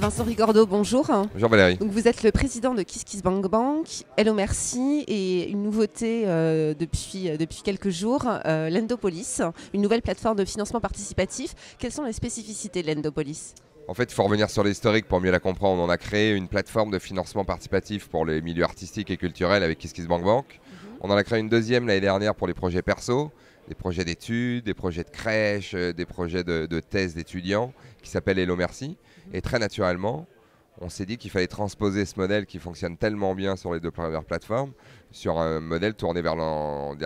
Vincent Rigordeau, bonjour. Bonjour Valérie. Donc vous êtes le président de KissKissBankBank, Hello Merci et une nouveauté depuis quelques jours, l'Endopolis, une nouvelle plateforme de financement participatif. Quelles sont les spécificités de l'Endopolis ? En fait, il faut revenir sur l'historique pour mieux la comprendre. On a créé une plateforme de financement participatif pour les milieux artistiques et culturels avec KissKissBankBank. On en a créé une deuxième l'année dernière pour les projets perso, des projets d'études, des projets de crèche, des projets de thèse d'étudiants qui s'appelle Hello Merci. Et très naturellement, on s'est dit qu'il fallait transposer ce modèle qui fonctionne tellement bien sur les deux premières plateformes sur un modèle tourné vers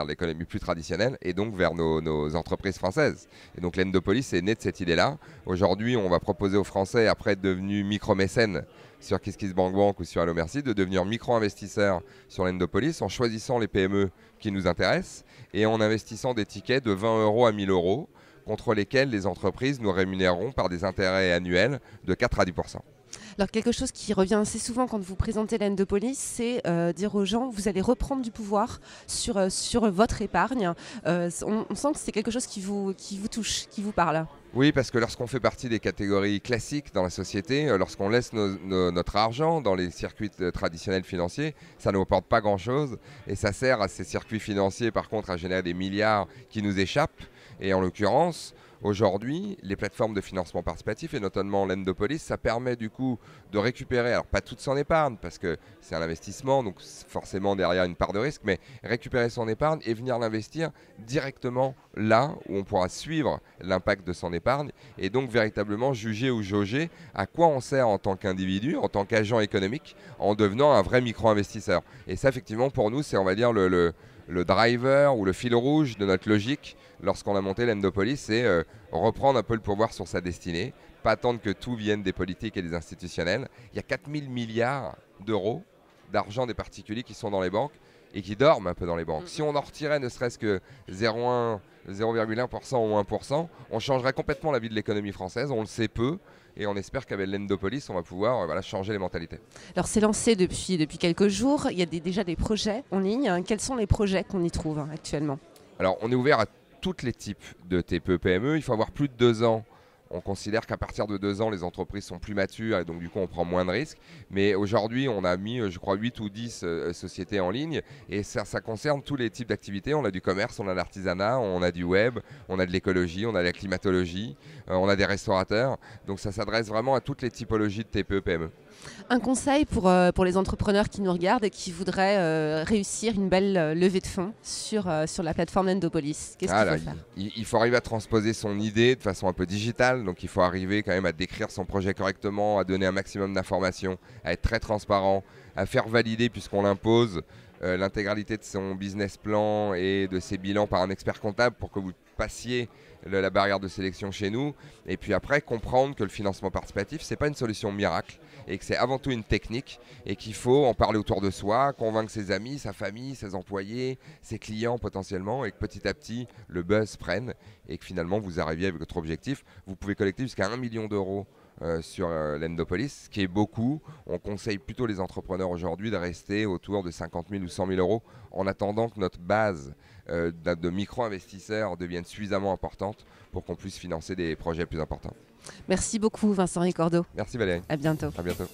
l'économie plus traditionnelle et donc vers nos entreprises françaises. Et donc l'Endopolis est né de cette idée-là. Aujourd'hui, on va proposer aux Français, après être devenus micro-mécènes sur KissKissBankBank ou sur Hello Merci, de devenir micro-investisseurs sur l'Endopolis en choisissant les PME qui nous intéressent et en investissant des tickets de 20 € à 1 000 € contre lesquels les entreprises nous rémunéreront par des intérêts annuels de 4 à 10%. Alors quelque chose qui revient assez souvent quand vous présentez l'Endopolis, c'est dire aux gens, vous allez reprendre du pouvoir sur votre épargne. On sent que c'est quelque chose qui vous touche, qui vous parle. Oui, parce que lorsqu'on fait partie des catégories classiques dans la société, lorsqu'on laisse notre argent dans les circuits traditionnels financiers, ça ne nous apporte pas grand-chose et ça sert à ces circuits financiers par contre à générer des milliards qui nous échappent. Et en l'occurrence, aujourd'hui, les plateformes de financement participatif et notamment l'Endopolis, ça permet du coup de récupérer, alors pas toute son épargne parce que c'est un investissement, donc forcément derrière une part de risque, mais récupérer son épargne et venir l'investir directement là où on pourra suivre l'impact de son épargne et donc véritablement juger ou jauger à quoi on sert en tant qu'individu, en tant qu'agent économique, en devenant un vrai micro-investisseur. Et ça effectivement pour nous c'est on va dire le driver ou le fil rouge de notre logique lorsqu'on a monté l'Endopolis, c'est reprendre un peu le pouvoir sur sa destinée, pas attendre que tout vienne des politiques et des institutionnels. Il y a 4 000 milliards d'euros d'argent des particuliers qui sont dans les banques et qui dorment un peu dans les banques. Si on en retirait ne serait-ce que 0,1% ou 1%, on changerait complètement la vie de l'économie française, on le sait peu. Et on espère qu'avec l'Endopolis, on va pouvoir changer les mentalités. Alors c'est lancé depuis quelques jours, il y a déjà des projets en ligne. Quels sont les projets qu'on y trouve actuellement ? Alors on est ouvert à tous les types de TPE-PME, il faut avoir plus de 2 ans. On considère qu'à partir de 2 ans, les entreprises sont plus matures et donc du coup on prend moins de risques. Mais aujourd'hui, on a mis, je crois, 8 ou 10 sociétés en ligne et ça concerne tous les types d'activités. On a du commerce, on a de l'artisanat, on a du web, on a de l'écologie, on a de la climatologie, on a des restaurateurs. Donc ça s'adresse vraiment à toutes les typologies de TPE-PME. Un conseil pour les entrepreneurs qui nous regardent et qui voudraient réussir une belle levée de fonds sur la plateforme Endopolis. Qu'est-ce qu'il faut faire ? Il faut arriver à transposer son idée de façon un peu digitale. Donc il faut arriver quand même à décrire son projet correctement, à donner un maximum d'informations, à être très transparent, à faire valider puisqu'on l'impose l'intégralité de son business plan et de ses bilans par un expert comptable pour que vous passiez la barrière de sélection chez nous. Et puis après, comprendre que le financement participatif, ce n'est pas une solution miracle et que c'est avant tout une technique et qu'il faut en parler autour de soi, convaincre ses amis, sa famille, ses employés, ses clients potentiellement et que petit à petit, le buzz prenne et que finalement, vous arriviez avec votre objectif. Vous pouvez collecter jusqu'à 1 million d'euros sur l'Endopolis, ce qui est beaucoup. On conseille plutôt les entrepreneurs aujourd'hui de rester autour de 50 000 ou 100 000 euros en attendant que notre base de micro-investisseurs devienne suffisamment importante pour qu'on puisse financer des projets plus importants. Merci beaucoup Vincent Rigordeau. Merci Valérie. À bientôt. À bientôt.